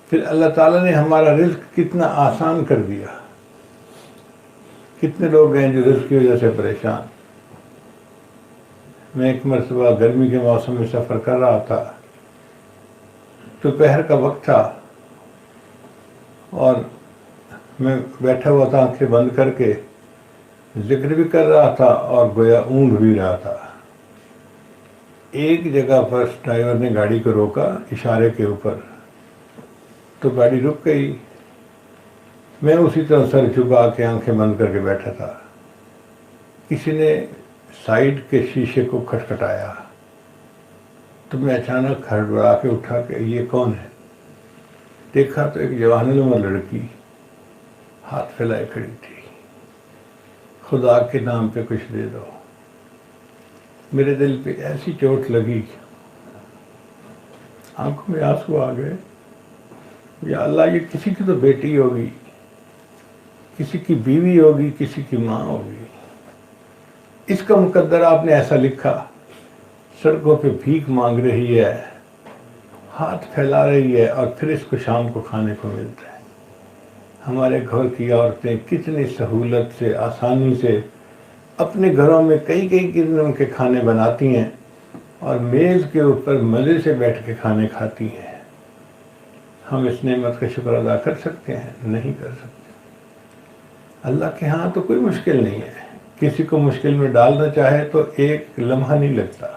پھر اللہ تعالیٰ نے ہمارا رزق کتنا آسان کر دیا. کتنے لوگ ہیں جو رزق کی وجہ سے پریشان. میں ایک مرتبہ گرمی کے موسم میں سفر کر رہا تھا. دوپہر کا وقت تھا اور میں بیٹھا ہوا تھا آنکھیں بند کر کے، ذکر بھی کر رہا تھا اور گویا اونگھ بھی رہا تھا. ایک جگہ پر ڈرائیور نے گاڑی کو روکا اشارے کے اوپر، تو گاڑی رک گئی. میں اسی طرح سر جھکا کے آنکھیں بند کر کے بیٹھا تھا. کسی نے سائیڈ کے شیشے کو کھٹکھٹایا تو میں اچانک ہڑبڑا کے اٹھا کہ یہ کون ہے. دیکھا تو ایک جوان العمر لڑکی ہاتھ پھیلائے کھڑی تھی. خدا کے نام پہ کچھ دے دو. میرے دل پہ ایسی چوٹ لگی، آنکھوں میں آنسو آ گئے. یا اللہ، یہ کسی کی تو بیٹی ہوگی، کسی کی بیوی ہوگی، کسی کی ماں ہوگی. اس کا مقدر آپ نے ایسا لکھا. سڑکوں پہ بھیک مانگ رہی ہے، ہاتھ پھیلا رہی ہے، اور پھر اس کو شام کو کھانے کو ملتا ہے. ہمارے گھر کی عورتیں کتنی سہولت سے، آسانی سے اپنے گھروں میں کئی قسم کے کھانے بناتی ہیں اور میز کے اوپر مزے سے بیٹھ کے کھانے کھاتی ہیں. ہم اس نعمت کا شکر ادا کر سکتے ہیں؟ نہیں کر سکتے. اللہ کے ہاں تو کوئی مشکل نہیں ہے. کسی کو مشکل میں ڈالنا چاہے تو ایک لمحہ نہیں لگتا.